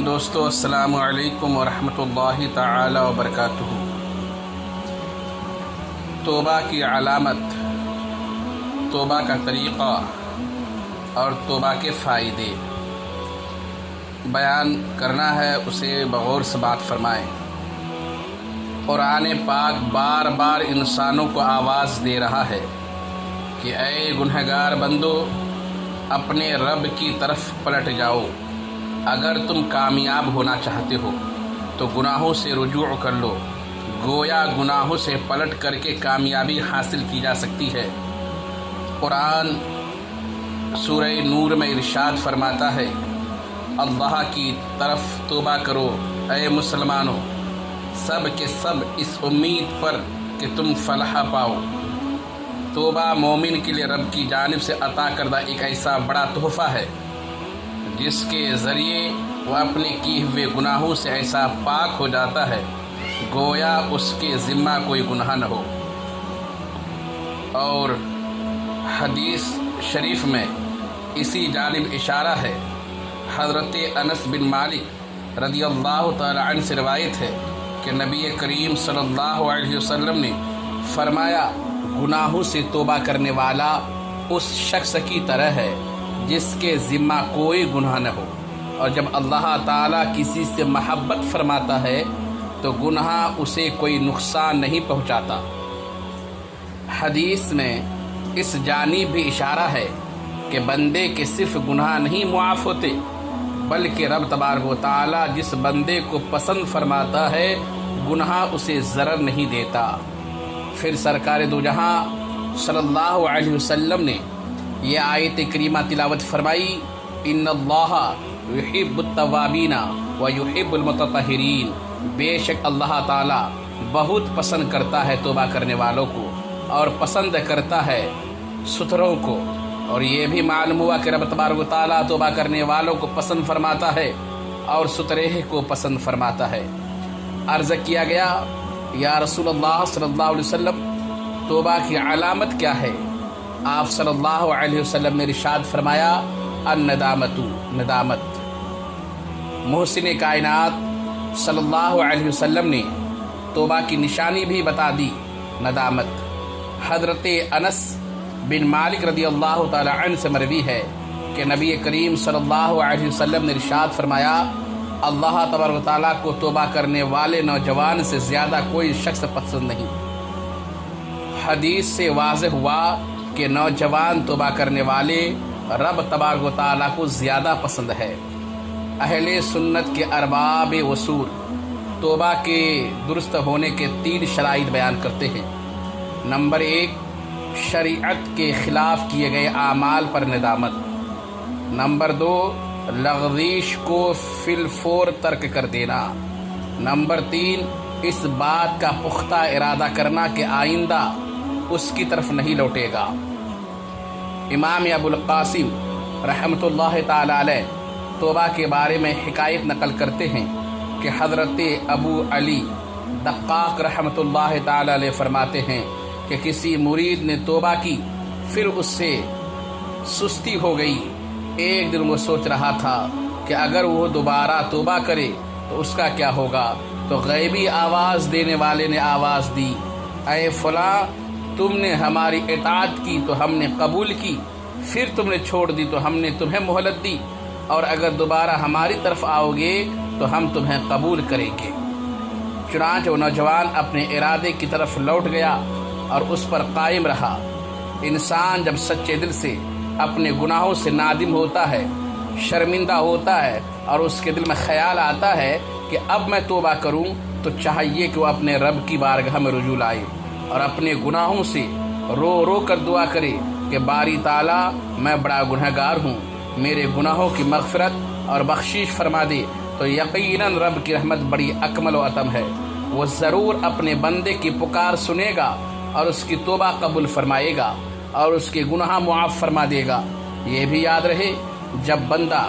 تمام دوستو، السلام علیکم ورحمۃ اللہ تعالی وبرکاتہ۔ توبہ کی علامت، توبہ کا طریقہ اور توبہ کے فائدے بیان کرنا ہے، اسے بغور سے بات فرمائیں۔ قرآن پاک بار بار انسانوں کو آواز دے رہا ہے کہ اے گنہگار بندو، اپنے رب کی طرف پلٹ جاؤ۔ اگر تم کامیاب ہونا چاہتے ہو تو گناہوں سے رجوع کر لو، گویا گناہوں سے پلٹ کر کے کامیابی حاصل کی جا سکتی ہے۔ قرآن سورہ نور میں ارشاد فرماتا ہے، اللہ کی طرف توبہ کرو اے مسلمانوں، سب کے سب اس امید پر کہ تم فلاح پاؤ۔ توبہ مومن کے لیے رب کی جانب سے عطا کردہ ایک ایسا بڑا تحفہ ہے جس کے ذریعے وہ اپنے کیے ہوئے گناہوں سے ایسا پاک ہو جاتا ہے گویا اس کے ذمہ کوئی گناہ نہ ہو۔ اور حدیث شریف میں اسی جانب اشارہ ہے۔ حضرت انس بن مالک رضی اللہ تعالی عنہ سے روایت ہے کہ نبی کریم صلی اللہ علیہ وسلم نے فرمایا، گناہوں سے توبہ کرنے والا اس شخص کی طرح ہے جس کے ذمہ کوئی گناہ نہ ہو، اور جب اللہ تعالیٰ کسی سے محبت فرماتا ہے تو گناہ اسے کوئی نقصان نہیں پہنچاتا۔ حدیث میں اس جانب بھی اشارہ ہے کہ بندے کے صرف گناہ نہیں معاف ہوتے، بلکہ رب تبارک و تعالیٰ جس بندے کو پسند فرماتا ہے گناہ اسے ضرر نہیں دیتا۔ پھر سرکار دو جہاں صلی اللہ علیہ وسلم نے یہ آیت کریمہ تلاوت فرمائی، ان اللہ یحب التوابین ویحب المتطہرین، بے شک اللہ تعالیٰ بہت پسند کرتا ہے توبہ کرنے والوں کو اور پسند کرتا ہے ستھروں کو۔ اور یہ بھی معلوم ہوا کہ رب تبارک و تعالیٰ توبہ کرنے والوں کو پسند فرماتا ہے اور ستھرے کو پسند فرماتا ہے۔ عرض کیا گیا، یا رسول اللہ صلی اللہ علیہ وسلم، توبہ کی علامت کیا ہے؟ آپ صلی اللہ علیہ وسلم نے ارشاد فرمایا، الندامت، ندامت۔ محسن کائنات صلی اللہ علیہ وسلم نے توبہ کی نشانی بھی بتا دی، ندامت۔ حضرت انس بن مالک رضی اللہ تعالی عنہ سے مروی ہے کہ نبی کریم صلی اللہ علیہ وسلم نے ارشاد فرمایا، اللہ تبارک و تعالیٰ کو توبہ کرنے والے نوجوان سے زیادہ کوئی شخص پسند نہیں۔ حدیث سے واضح ہوا کہ نوجوان توبہ کرنے والے رب تبارک و تعالیٰ کو زیادہ پسند ہے۔ اہل سنت کے ارباب اصول توبہ کے درست ہونے کے 3 شرائط بیان کرتے ہیں۔ نمبر 1، شریعت کے خلاف کیے گئے اعمال پر ندامت۔ نمبر 2، لغزش کو فی الفور ترک کر دینا۔ نمبر 3، اس بات کا پختہ ارادہ کرنا کہ آئندہ اس کی طرف نہیں لوٹے گا۔ امام ابو القاسم رحمۃ اللہ تعالی علیہ توبہ کے بارے میں حکایت نقل کرتے ہیں کہ حضرت ابو علی دقاق رحمۃ اللہ تعالی علیہ فرماتے ہیں کہ کسی مرید نے توبہ کی، پھر اس سے سستی ہو گئی۔ ایک دن وہ سوچ رہا تھا کہ اگر وہ دوبارہ توبہ کرے تو اس کا کیا ہوگا، تو غیبی آواز دینے والے نے آواز دی، اے فلاں، تم نے ہماری اطاعت کی تو ہم نے قبول کی، پھر تم نے چھوڑ دی تو ہم نے تمہیں مہلت دی، اور اگر دوبارہ ہماری طرف آؤ گے تو ہم تمہیں قبول کریں گے۔ چنانچہ وہ نوجوان اپنے ارادے کی طرف لوٹ گیا اور اس پر قائم رہا۔ انسان جب سچے دل سے اپنے گناہوں سے نادم ہوتا ہے، شرمندہ ہوتا ہے، اور اس کے دل میں خیال آتا ہے کہ اب میں توبہ کروں، تو چاہیے کہ وہ اپنے رب کی بارگاہ میں رجوع لائے اور اپنے گناہوں سے رو رو کر دعا کرے کہ باری تعالیٰ، میں بڑا گنہگار ہوں، میرے گناہوں کی مغفرت اور بخشش فرما دے، تو یقیناً رب کی رحمت بڑی اکمل و اتم ہے، وہ ضرور اپنے بندے کی پکار سنے گا اور اس کی توبہ قبول فرمائے گا اور اس کے گناہ معاف فرما دے گا۔ یہ بھی یاد رہے، جب بندہ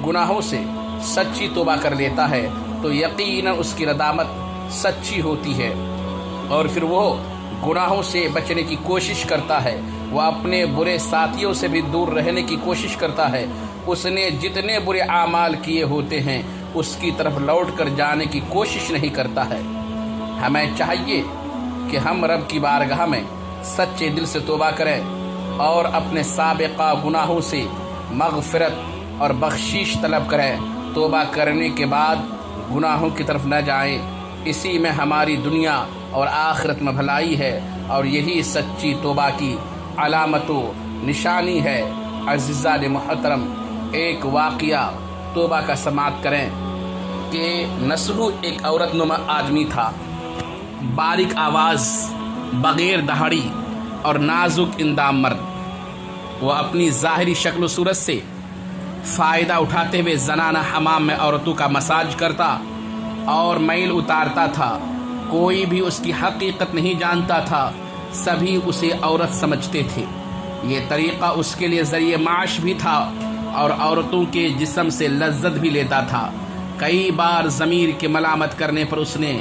گناہوں سے سچی توبہ کر لیتا ہے تو یقیناً اس کی ندامت سچی ہوتی ہے، اور پھر وہ گناہوں سے بچنے کی کوشش کرتا ہے، وہ اپنے برے ساتھیوں سے بھی دور رہنے کی کوشش کرتا ہے۔ اس نے جتنے برے اعمال کیے ہوتے ہیں اس کی طرف لوٹ کر جانے کی کوشش نہیں کرتا ہے۔ ہمیں چاہیے کہ ہم رب کی بارگاہ میں سچے دل سے توبہ کریں اور اپنے سابقہ گناہوں سے مغفرت اور بخشش طلب کریں۔ توبہ کرنے کے بعد گناہوں کی طرف نہ جائیں، اسی میں ہماری دنیا اور آخرت میں بھلائی ہے، اور یہی سچی توبہ کی علامت و نشانی ہے۔ عزیزان محترم، ایک واقعہ توبہ کا سماعت کریں کہ نصح ایک عورت نما آدمی تھا، باریک آواز، بغیر دہاڑی اور نازک اندام مرد۔ وہ اپنی ظاہری شکل و صورت سے فائدہ اٹھاتے ہوئے زنانہ حمام میں عورتوں کا مساج کرتا اور میل اتارتا تھا۔ کوئی بھی اس کی حقیقت نہیں جانتا تھا، سبھی اسے عورت سمجھتے تھے۔ یہ طریقہ اس کے لیے ذریعہ معاش بھی تھا اور عورتوں کے جسم سے لذت بھی لیتا تھا۔ کئی بار ضمیر کے ملامت کرنے پر اس نے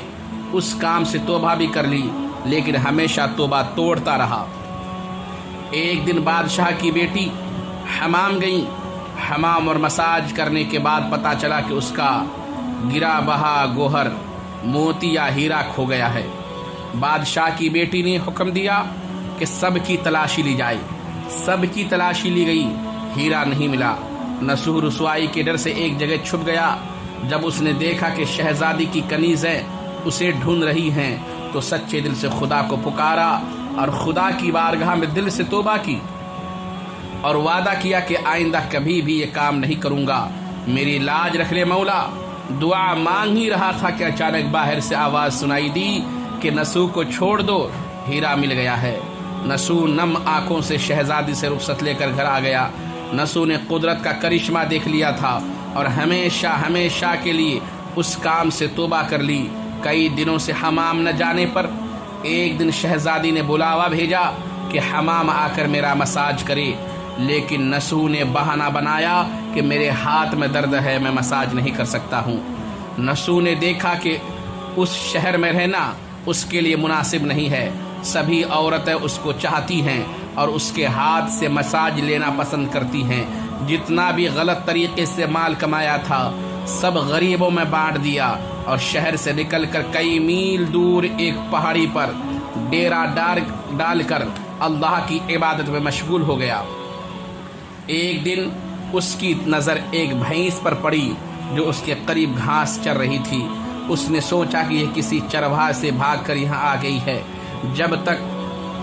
اس کام سے توبہ بھی کر لی، لیکن ہمیشہ توبہ توڑتا رہا۔ ایک دن بادشاہ کی بیٹی حمام گئی۔ حمام اور مساج کرنے کے بعد پتہ چلا کہ اس کا گرا بہا گوہر موتی یا ہیرا کھو گیا ہے۔ بادشاہ کی بیٹی نے حکم دیا کہ سب کی تلاشی لی جائے۔ سب کی تلاشی لی گئی، ہیرا نہیں ملا۔ نصح رسوائی کے ڈر سے ایک جگہ چھپ گیا۔ جب اس نے دیکھا کہ شہزادی کی کنیزیں اسے ڈھونڈ رہی ہیں تو سچے دل سے خدا کو پکارا اور خدا کی بارگاہ میں دل سے توبہ کی اور وعدہ کیا کہ آئندہ کبھی بھی یہ کام نہیں کروں گا، میری لاج رکھ لے مولا۔ دعا مانگ ہی رہا تھا کہ اچانک باہر سے آواز سنائی دی کہ نصح کو چھوڑ دو، ہیرا مل گیا ہے۔ نصح نم آنکھوں سے شہزادی سے رخصت لے کر گھر آ گیا۔ نصح نے قدرت کا کرشمہ دیکھ لیا تھا اور ہمیشہ ہمیشہ کے لیے اس کام سے توبہ کر لی۔ کئی دنوں سے حمام نہ جانے پر ایک دن شہزادی نے بلاوا بھیجا کہ حمام آ کر میرا مساج کرے، لیکن نصح نے بہانہ بنایا کہ میرے ہاتھ میں درد ہے، میں مساج نہیں کر سکتا ہوں۔ نصح نے دیکھا کہ اس شہر میں رہنا اس کے لیے مناسب نہیں ہے، سبھی عورتیں اس کو چاہتی ہیں اور اس کے ہاتھ سے مساج لینا پسند کرتی ہیں۔ جتنا بھی غلط طریقے سے مال کمایا تھا سب غریبوں میں بانٹ دیا اور شہر سے نکل کر کئی میل دور ایک پہاڑی پر ڈیرا ڈال کر اللہ کی عبادت میں مشغول ہو گیا۔ ایک دن اس کی نظر ایک بھینس پر پڑی جو اس کے قریب گھاس چر رہی تھی۔ اس نے سوچا کہ یہ کسی چرواہا سے بھاگ کر یہاں آ گئی ہے، جب تک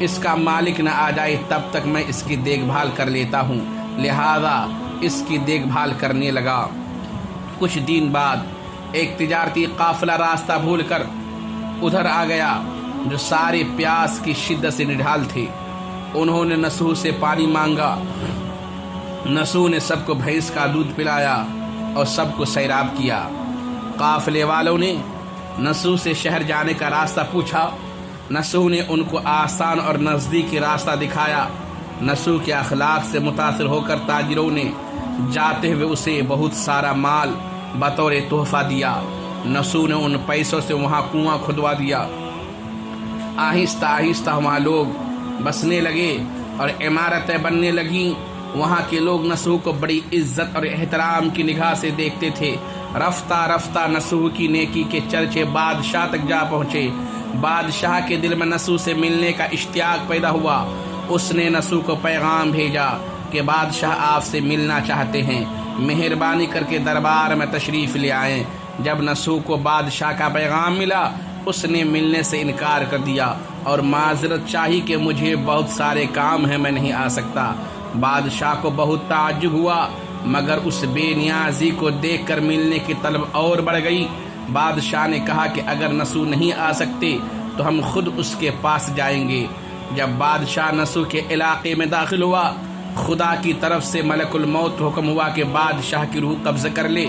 اس کا مالک نہ آ جائے تب تک میں اس کی دیکھ بھال کر لیتا ہوں، لہذا اس کی دیکھ بھال کرنے لگا۔ کچھ دن بعد ایک تجارتی قافلہ راستہ بھول کر ادھر آ گیا جو سارے پیاس کی شدت سے نڈھال تھے۔ انہوں نے نصح سے پانی مانگا۔ نصح نے سب کو بھینس کا دودھ پلایا اور سب کو سیراب کیا۔ قافلے والوں نے نصح سے شہر جانے کا راستہ پوچھا۔ نصح نے ان کو آسان اور نزدیکی راستہ دکھایا۔ نصح کے اخلاق سے متاثر ہو کر تاجروں نے جاتے ہوئے اسے بہت سارا مال بطور تحفہ دیا۔ نصح نے ان پیسوں سے وہاں کنواں کھدوا دیا۔ آہستہ آہستہ وہاں لوگ بسنے لگے اور عمارتیں بننے لگیں۔ وہاں کے لوگ نصح کو بڑی عزت اور احترام کی نگاہ سے دیکھتے تھے۔ رفتہ رفتہ نصح کی نیکی کے چرچے بادشاہ تک جا پہنچے۔ بادشاہ کے دل میں نصح سے ملنے کا اشتیاق پیدا ہوا۔ اس نے نصح کو پیغام بھیجا کہ بادشاہ آپ سے ملنا چاہتے ہیں، مہربانی کر کے دربار میں تشریف لے آئیں۔ جب نصح کو بادشاہ کا پیغام ملا اس نے ملنے سے انکار کر دیا اور معذرت چاہی کہ مجھے بہت سارے کام ہیں، میں نہیں آ سکتا۔ بادشاہ کو بہت تعجب ہوا، مگر اس بے نیازی کو دیکھ کر ملنے کی طلب اور بڑھ گئی۔ بادشاہ نے کہا کہ اگر نصح نہیں آ سکتے تو ہم خود اس کے پاس جائیں گے۔ جب بادشاہ نصح کے علاقے میں داخل ہوا خدا کی طرف سے ملک الموت حکم ہوا کہ بادشاہ کی روح قبضہ کر لے۔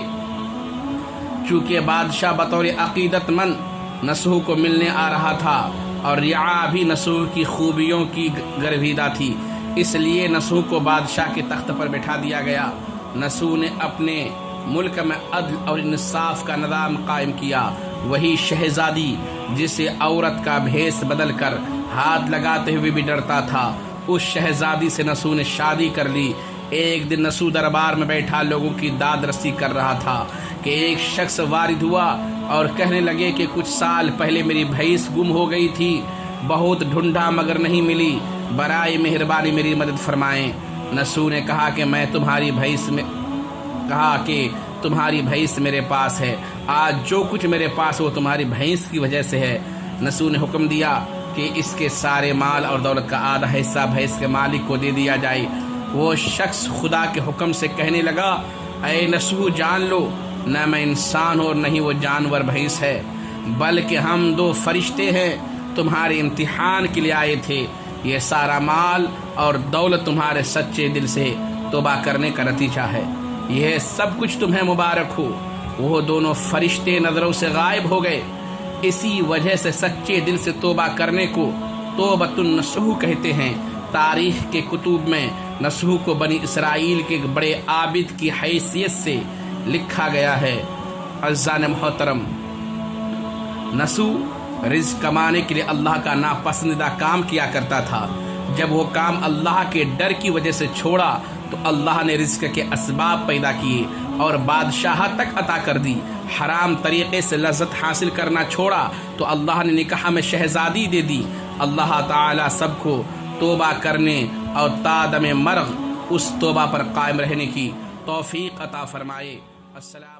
چونکہ بادشاہ بطور عقیدت مند نصح کو ملنے آ رہا تھا اور رعا بھی نصح کی خوبیوں کی گرویدہ تھی، اس لیے نصح کو بادشاہ کے تخت پر بٹھا دیا گیا۔ نصح نے اپنے ملک میں عدل اور انصاف کا نظام قائم کیا۔ وہی شہزادی جسے عورت کا بھیس بدل کر ہاتھ لگاتے ہوئے بھی ڈرتا تھا، اس شہزادی سے نصح نے شادی کر لی۔ ایک دن نصح دربار میں بیٹھا لوگوں کی داد رسی کر رہا تھا کہ ایک شخص وارد ہوا اور کہنے لگے کہ کچھ سال پہلے میری بھینس گم ہو گئی تھی، بہت ڈھونڈا مگر نہیں ملی، برائے مہربانی میری مدد فرمائیں۔ نسو نے کہا کہ تمہاری بھینس میرے پاس ہے، آج جو کچھ میرے پاس وہ تمہاری بھینس کی وجہ سے ہے۔ نسو نے حکم دیا کہ اس کے سارے مال اور دولت کا آدھا حصہ بھینس کے مالک کو دے دیا جائے۔ وہ شخص خدا کے حکم سے کہنے لگا، اے نسو جان لو، نہ میں انسان ہوں اور نہ ہی وہ جانور بھینس ہے، بلکہ ہم دو فرشتے ہیں، تمہارے امتحان کے لیے آئے تھے۔ یہ سارا مال اور دولت تمہارے سچے دل سے توبہ کرنے کا نتیجہ ہے، یہ سب کچھ تمہیں مبارک ہو۔ وہ دونوں فرشتے نظروں سے غائب ہو گئے۔ اسی وجہ سے سچے دل سے توبہ کرنے کو توبۃ النصوح کہتے ہیں۔ تاریخ کے کتب میں نصوح کو بنی اسرائیل کے ایک بڑے عابد کی حیثیت سے لکھا گیا ہے۔ عزیزان محترم، نصوح رزق کمانے کے لیے اللہ کا ناپسندیدہ کام کیا کرتا تھا۔ جب وہ کام اللہ کے ڈر کی وجہ سے چھوڑا تو اللہ نے رزق کے اسباب پیدا کیے اور بادشاہت تک عطا کر دی۔ حرام طریقے سے لذت حاصل کرنا چھوڑا تو اللہ نے نکاح میں شہزادی دے دی۔ اللہ تعالی سب کو توبہ کرنے اور تا دم مرگ اس توبہ پر قائم رہنے کی توفیق عطا فرمائے۔ السلام